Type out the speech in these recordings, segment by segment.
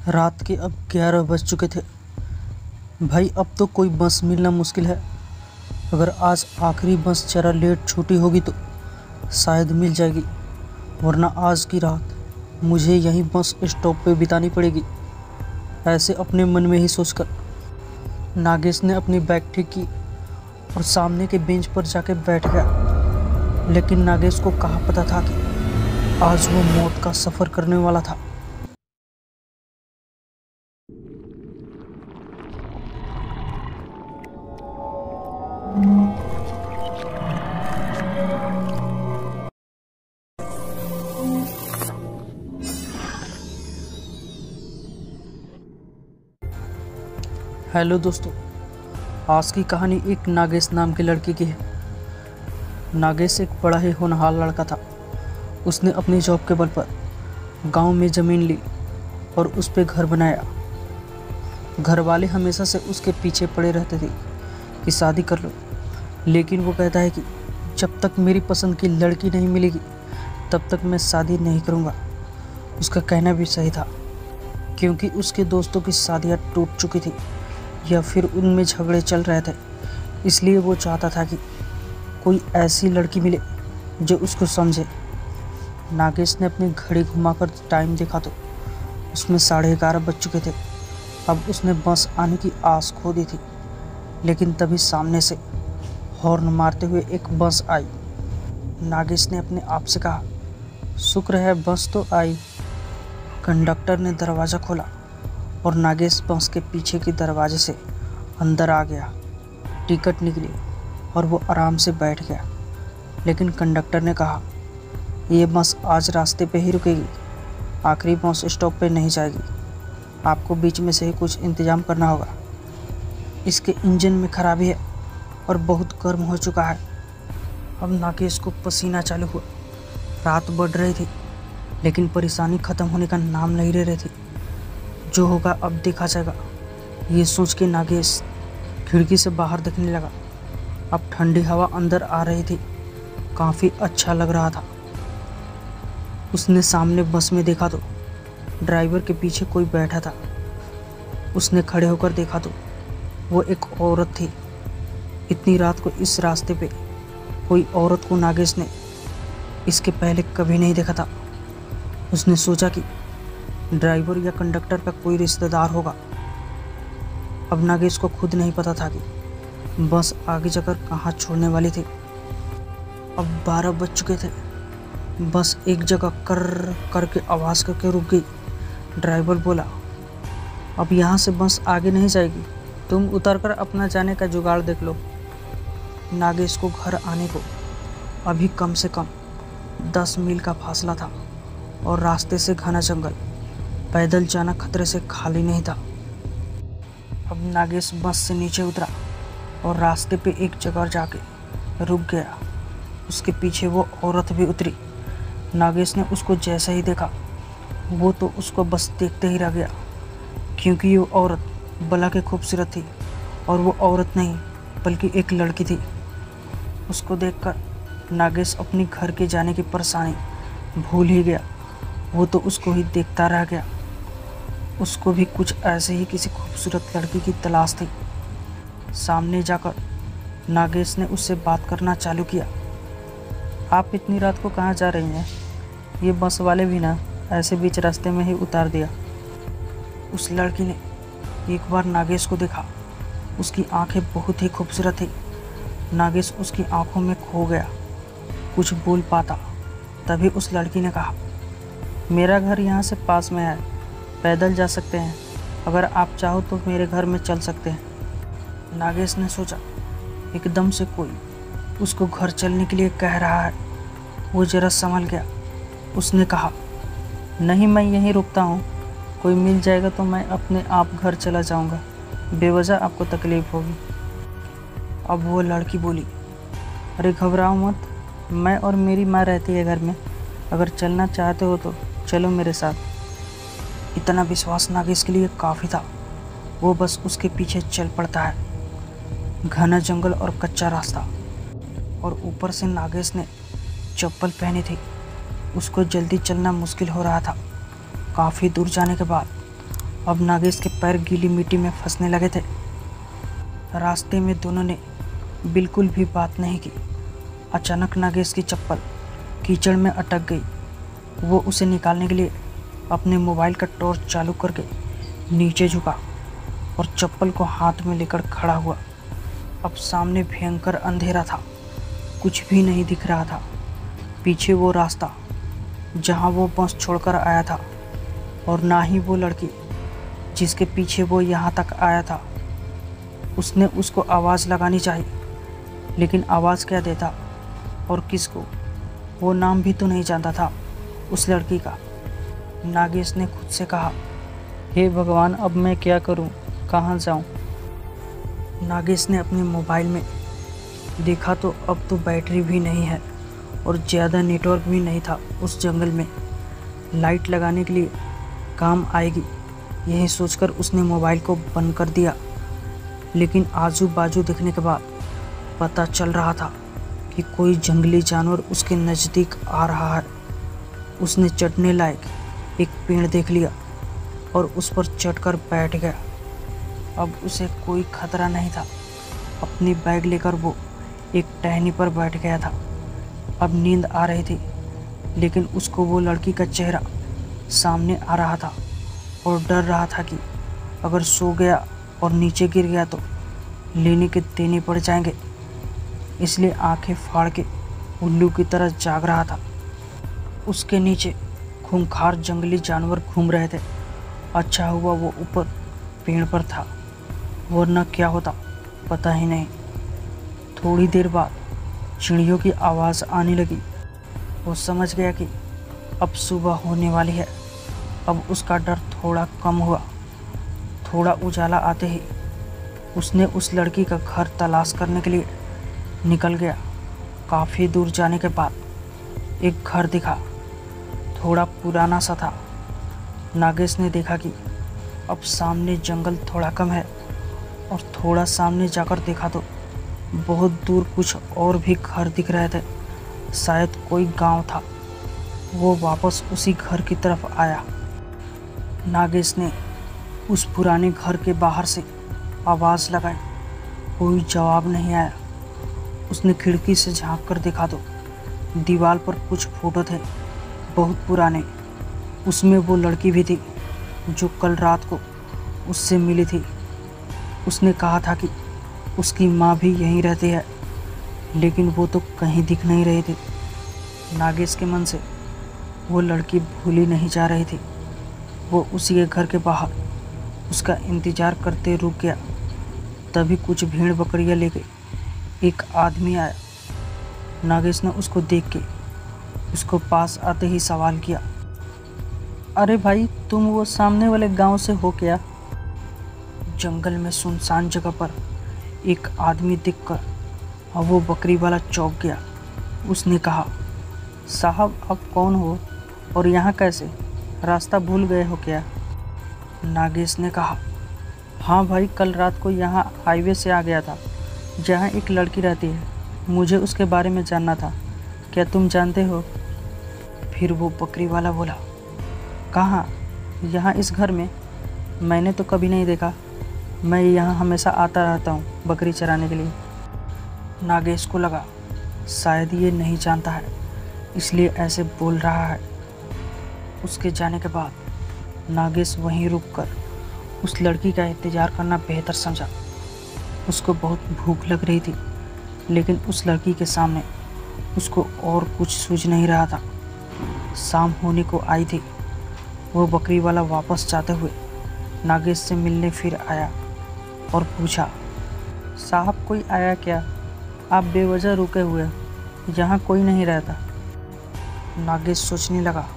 रात के अब 11 बज चुके थे। भाई अब तो कोई बस मिलना मुश्किल है। अगर आज आखिरी बस जरा लेट छूटी होगी तो शायद मिल जाएगी, वरना आज की रात मुझे यहीं बस स्टॉप पे बितानी पड़ेगी। ऐसे अपने मन में ही सोचकर नागेश ने अपनी बैग ठीक की और सामने के बेंच पर जाके बैठ गया। लेकिन नागेश को कहाँ पता था कि आज वो मौत का सफ़र करने वाला था। हेलो दोस्तों, आज की कहानी एक नागेश नाम के लड़के की है। नागेश एक बड़ा ही होनहार लड़का था। उसने अपनी जॉब के बल पर गांव में ज़मीन ली और उस पर घर बनाया। घर वाले हमेशा से उसके पीछे पड़े रहते थे कि शादी कर लो, लेकिन वो कहता है कि जब तक मेरी पसंद की लड़की नहीं मिलेगी तब तक मैं शादी नहीं करूँगा। उसका कहना भी सही था, क्योंकि उसके दोस्तों की शादियाँ टूट चुकी थी या फिर उनमें झगड़े चल रहे थे। इसलिए वो चाहता था कि कोई ऐसी लड़की मिले जो उसको समझे। नागेश ने अपनी घड़ी घुमाकर टाइम देखा तो उसमें 11:30 बज चुके थे। अब उसने बस आने की आस खो दी थी, लेकिन तभी सामने से हॉर्न मारते हुए एक बस आई। नागेश ने अपने आप से कहा, शुक्र है बस तो आई। कंडक्टर ने दरवाज़ा खोला और नागेश बस के पीछे के दरवाजे से अंदर आ गया। टिकट निकली और वो आराम से बैठ गया। लेकिन कंडक्टर ने कहा, ये बस आज रास्ते पे ही रुकेगी, आखिरी बस स्टॉप पे नहीं जाएगी। आपको बीच में से ही कुछ इंतज़ाम करना होगा। इसके इंजन में खराबी है और बहुत गर्म हो चुका है। अब नागेश को पसीना चालू हुआ। रात बढ़ रही थी, लेकिन परेशानी ख़त्म होने का नाम नहीं ले रही थी। जो होगा अब देखा जाएगा, ये सोच के नागेश खिड़की से बाहर देखने लगा। अब ठंडी हवा अंदर आ रही थी, काफ़ी अच्छा लग रहा था। उसने सामने बस में देखा तो ड्राइवर के पीछे कोई बैठा था। उसने खड़े होकर देखा तो वो एक औरत थी। इतनी रात को इस रास्ते पे कोई औरत को नागेश ने इसके पहले कभी नहीं देखा था। उसने सोचा कि ड्राइवर या कंडक्टर का कोई रिश्तेदार होगा। अब नागेश को खुद नहीं पता था कि बस आगे जाकर कहाँ छोड़ने वाली थी। अब 12 बज चुके थे। बस एक जगह कर करके आवाज़ करके रुक गई। ड्राइवर बोला, अब यहाँ से बस आगे नहीं जाएगी, तुम उतरकर अपना जाने का जुगाड़ देख लो। नागेश को घर आने को अभी कम से कम 10 मील का फासला था और रास्ते से घना जंगल। पैदल जाना खतरे से खाली नहीं था। अब नागेश बस से नीचे उतरा और रास्ते पे एक जगह जाके रुक गया। उसके पीछे वो औरत भी उतरी। नागेश ने उसको जैसा ही देखा, वो तो उसको बस देखते ही रह गया, क्योंकि वो औरत भला के खूबसूरत थी और वो औरत नहीं बल्कि एक लड़की थी। उसको देखकर नागेश अपनी घर के जाने की परेशानी भूल ही गया। वो तो उसको ही देखता रह गया। उसको भी कुछ ऐसे ही किसी खूबसूरत लड़की की तलाश थी। सामने जाकर नागेश ने उससे बात करना चालू किया। आप इतनी रात को कहाँ जा रही हैं? ये बस वाले भी ना ऐसे बीच रास्ते में ही उतार दिया। उस लड़की ने एक बार नागेश को देखा। उसकी आंखें बहुत ही खूबसूरत थी। नागेश उसकी आंखों में खो गया, कुछ बोल पाता। तभी उस लड़की ने कहा, मेरा घर यहाँ से पास में है, पैदल जा सकते हैं। अगर आप चाहो तो मेरे घर में चल सकते हैं। नागेश ने सोचा, एकदम से कोई उसको घर चलने के लिए कह रहा है। वो जरा संभल गया। उसने कहा, नहीं मैं यहीं रुकता हूँ, कोई मिल जाएगा तो मैं अपने आप घर चला जाऊँगा, बेवजह आपको तकलीफ़ होगी। अब वो लड़की बोली, अरे घबराओ मत, मैं और मेरी माँ रहती है घर में, अगर चलना चाहते हो तो चलो मेरे साथ। इतना विश्वास नागेश के लिए काफ़ी था। वो बस उसके पीछे चल पड़ता है। घना जंगल और कच्चा रास्ता, और ऊपर से नागेश ने चप्पल पहनी थी। उसको जल्दी चलना मुश्किल हो रहा था। काफ़ी दूर जाने के बाद अब नागेश के पैर गीली मिट्टी में फंसने लगे थे। रास्ते में दोनों ने बिल्कुल भी बात नहीं की। अचानक नागेश की चप्पल कीचड़ में अटक गई। वो उसे निकालने के लिए अपने मोबाइल का टॉर्च चालू करके नीचे झुका और चप्पल को हाथ में लेकर खड़ा हुआ। अब सामने भयंकर अंधेरा था, कुछ भी नहीं दिख रहा था। पीछे वो रास्ता जहाँ वो बस छोड़कर आया था, और ना ही वो लड़की जिसके पीछे वो यहाँ तक आया था। उसने उसको आवाज़ लगानी चाहिए, लेकिन आवाज़ क्या देता और किसको? वो नाम भी तो नहीं जानता था उस लड़की का। नागेश ने खुद से कहा, हे भगवान, अब मैं क्या करूं, कहां जाऊं? नागेश ने अपने मोबाइल में देखा तो अब तो बैटरी भी नहीं है और ज़्यादा नेटवर्क भी नहीं था उस जंगल में। लाइट लगाने के लिए काम आएगी, यही सोचकर उसने मोबाइल को बंद कर दिया। लेकिन आजू बाजू देखने के बाद पता चल रहा था कि कोई जंगली जानवर उसके नज़दीक आ रहा है। उसने चढ़ने लायक एक पेड़ देख लिया और उस पर चढ़कर बैठ गया। अब उसे कोई खतरा नहीं था। अपनी बैग लेकर वो एक टहनी पर बैठ गया था। अब नींद आ रही थी, लेकिन उसको वो लड़की का चेहरा सामने आ रहा था और डर रहा था कि अगर सो गया और नीचे गिर गया तो लेने के देने पड़ जाएंगे। इसलिए आंखें फाड़ के उल्लू की तरह जाग रहा था। उसके नीचे खूंखार जंगली जानवर घूम रहे थे। अच्छा हुआ वो ऊपर पेड़ पर था, वरना क्या होता पता ही नहीं। थोड़ी देर बाद चिड़ियों की आवाज़ आने लगी। वो समझ गया कि अब सुबह होने वाली है। अब उसका डर थोड़ा कम हुआ। थोड़ा उजाला आते ही उसने उस लड़की का घर तलाश करने के लिए निकल गया। काफ़ी दूर जाने के बाद एक घर दिखा, थोड़ा पुराना सा था। नागेश ने देखा कि अब सामने जंगल थोड़ा कम है, और थोड़ा सामने जाकर देखा तो बहुत दूर कुछ और भी घर दिख रहे थे। शायद कोई गांव था। वो वापस उसी घर की तरफ आया। नागेश ने उस पुराने घर के बाहर से आवाज़ लगाई, कोई जवाब नहीं आया। उसने खिड़की से झांक कर देखा तो दीवार पर कुछ फोटो थे, बहुत पुराने। उसमें वो लड़की भी थी जो कल रात को उससे मिली थी। उसने कहा था कि उसकी माँ भी यहीं रहती है, लेकिन वो तो कहीं दिख नहीं रही थी। नागेश के मन से वो लड़की भूली नहीं जा रही थी। वो उसी के घर के बाहर उसका इंतज़ार करते रुक गया। तभी कुछ भेड़ बकरियां लेके एक आदमी आया। नागेश ने उसको देख के उसको पास आते ही सवाल किया, अरे भाई, तुम वो सामने वाले गांव से हो क्या? जंगल में सुनसान जगह पर एक आदमी दिखकर अब वो बकरी वाला चौंक गया। उसने कहा, साहब, आप कौन हो और यहाँ कैसे? रास्ता भूल गए हो क्या? नागेश ने कहा, हाँ भाई, कल रात को यहाँ हाईवे से आ गया था, जहाँ एक लड़की रहती है। मुझे उसके बारे में जानना था, क्या तुम जानते हो? फिर वो बकरी वाला बोला, कहाँ? यहाँ इस घर में? मैंने तो कभी नहीं देखा। मैं यहाँ हमेशा आता रहता हूँ बकरी चराने के लिए। नागेश को लगा शायद ये नहीं जानता है, इसलिए ऐसे बोल रहा है। उसके जाने के बाद नागेश वहीं रुककर उस लड़की का इंतज़ार करना बेहतर समझा। उसको बहुत भूख लग रही थी, लेकिन उस लड़की के सामने उसको और कुछ सूझ नहीं रहा था। शाम होने को आई थी। वो बकरी वाला वापस जाते हुए नागेश से मिलने फिर आया और पूछा, साहब, कोई आया क्या? आप बेवजह रुके हुए, यहाँ कोई नहीं रहता। नागेश सोचने लगा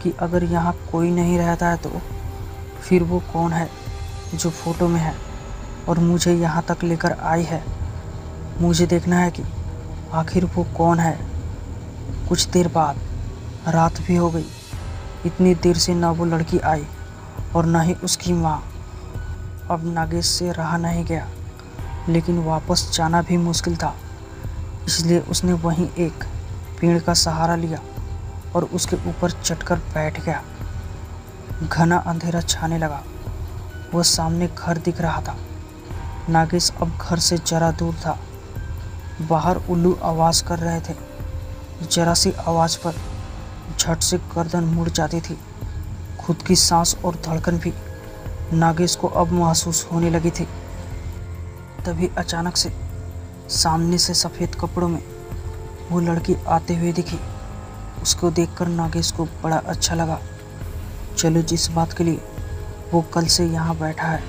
कि अगर यहाँ कोई नहीं रहता है तो फिर वो कौन है जो फोटो में है और मुझे यहाँ तक लेकर आई है। मुझे देखना है कि आखिर वो कौन है। कुछ देर बाद रात भी हो गई। इतनी देर से ना वो लड़की आई और ना ही उसकी माँ। अब नागेश से रहा नहीं गया, लेकिन वापस जाना भी मुश्किल था। इसलिए उसने वहीं एक पेड़ का सहारा लिया और उसके ऊपर चढ़कर बैठ गया। घना अंधेरा छाने लगा वह सामने घर दिख रहा था। नागेश अब घर से जरा दूर था। बाहर उल्लू आवाज़ कर रहे थे। जरा सी आवाज़ पर झट से गर्दन मुड़ जाती थी। खुद की सांस और धड़कन भी नागेश को अब महसूस होने लगी थी। तभी अचानक से सामने से सफ़ेद कपड़ों में वो लड़की आते हुए दिखी। उसको देखकर नागेश को बड़ा अच्छा लगा। चलो, जिस बात के लिए वो कल से यहाँ बैठा है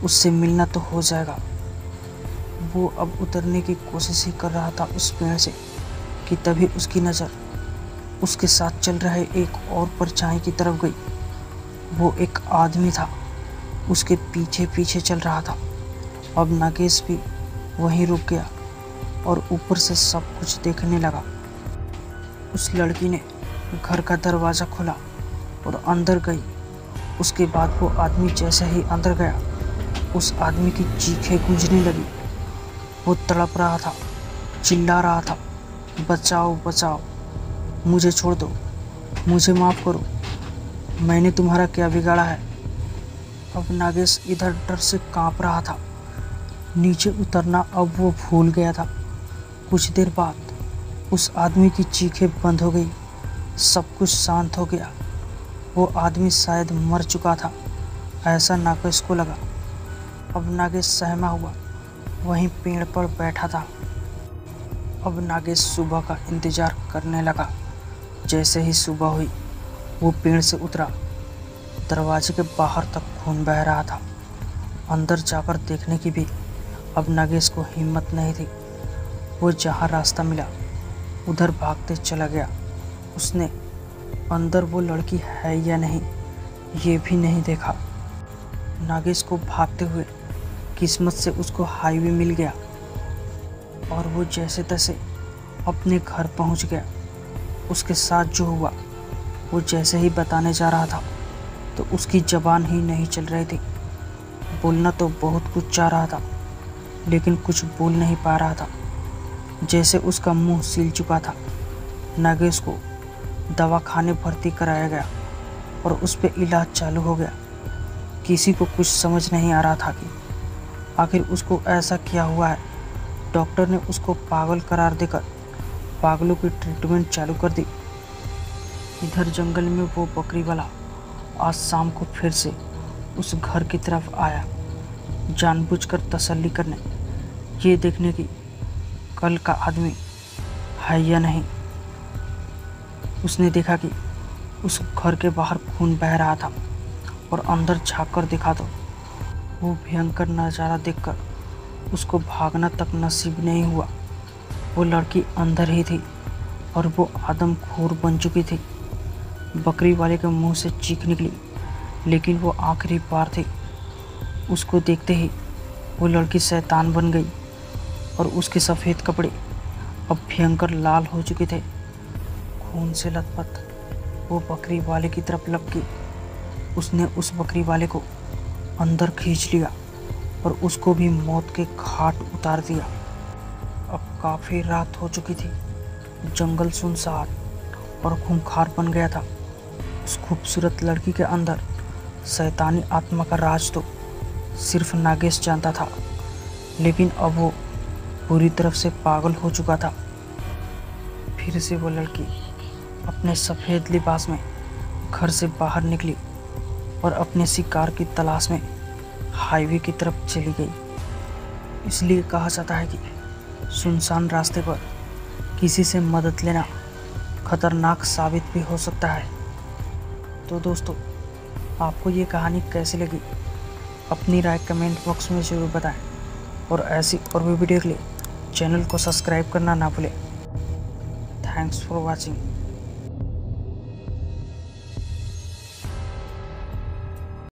उससे मिलना तो हो जाएगा। वो अब उतरने की कोशिश ही कर रहा था उस पेड़ से कि तभी उसकी नज़र उसके साथ चल रहे एक और परछाई की तरफ गई। वो एक आदमी था, उसके पीछे पीछे चल रहा था। अब नागेश भी वहीं रुक गया और ऊपर से सब कुछ देखने लगा। उस लड़की ने घर का दरवाज़ा खोला और अंदर गई। उसके बाद वो आदमी जैसे ही अंदर गया, उस आदमी की चीखें गूंजने लगी। वो तड़प रहा था, चिल्ला रहा था, बचाओ बचाओ, मुझे छोड़ दो, मुझे माफ़ करो, मैंने तुम्हारा क्या बिगाड़ा है। अब नागेश इधर डर से कांप रहा था। नीचे उतरना अब वो भूल गया था। कुछ देर बाद उस आदमी की चीखें बंद हो गई। सब कुछ शांत हो गया। वो आदमी शायद मर चुका था, ऐसा नागेश को लगा। अब नागेश सहमा हुआ वहीं पेड़ पर बैठा था। अब नागेश सुबह का इंतज़ार करने लगा। जैसे ही सुबह हुई वो पेड़ से उतरा। दरवाजे के बाहर तक खून बह रहा था। अंदर जाकर देखने की भी अब नागेश को हिम्मत नहीं थी। वो जहाँ रास्ता मिला उधर भागते चला गया। उसने अंदर वो लड़की है या नहीं ये भी नहीं देखा। नागेश को भागते हुए किस्मत से उसको हाईवे मिल गया और वो जैसे तैसे अपने घर पहुंच गया। उसके साथ जो हुआ वो जैसे ही बताने जा रहा था तो उसकी ज़बान ही नहीं चल रही थी। बोलना तो बहुत कुछ चाह रहा था लेकिन कुछ बोल नहीं पा रहा था। जैसे उसका मुंह सील चुका था। नागेश को दवाखाने भर्ती कराया गया और उस पर इलाज चालू हो गया। किसी को कुछ समझ नहीं आ रहा था कि आखिर उसको ऐसा क्या हुआ है। डॉक्टर ने उसको पागल करार देकर पागलों की ट्रीटमेंट चालू कर दी। इधर जंगल में वो बकरी वाला आज शाम को फिर से उस घर की तरफ आया, जानबूझकर तसल्ली करने, ये देखने की कल का आदमी है या नहीं। उसने देखा कि उस घर के बाहर खून बह रहा था और अंदर झांक कर देखा तो वो भयंकर नज़ारा देखकर उसको भागना तक नसीब नहीं हुआ। वो लड़की अंदर ही थी और वो आदमखोर बन चुकी थी। बकरी वाले के मुंह से चीख निकली लेकिन वो आखिरी बार थी। उसको देखते ही वो लड़की शैतान बन गई और उसके सफ़ेद कपड़े अब भयंकर लाल हो चुके थे। खून से लथपथ वो बकरी वाले की तरफ लपकी। उसने उस बकरी वाले को अंदर खींच लिया और उसको भी मौत के घाट उतार दिया। अब काफ़ी रात हो चुकी थी। जंगल सुनसान और खूंखार बन गया था। उस खूबसूरत लड़की के अंदर शैतानी आत्मा का राज तो सिर्फ नागेश जानता था, लेकिन अब वो पूरी तरफ से पागल हो चुका था। फिर से वो लड़की अपने सफ़ेद लिबास में घर से बाहर निकली और अपने शिकार की तलाश में हाईवे की तरफ चली गई। इसलिए कहा जाता है कि सुनसान रास्ते पर किसी से मदद लेना खतरनाक साबित भी हो सकता है। तो दोस्तों, आपको ये कहानी कैसी लगी अपनी राय कमेंट बॉक्स में ज़रूर बताएं और ऐसी और भी वीडियो के लिए चैनल को सब्सक्राइब करना ना भूलें। Thanks for watching.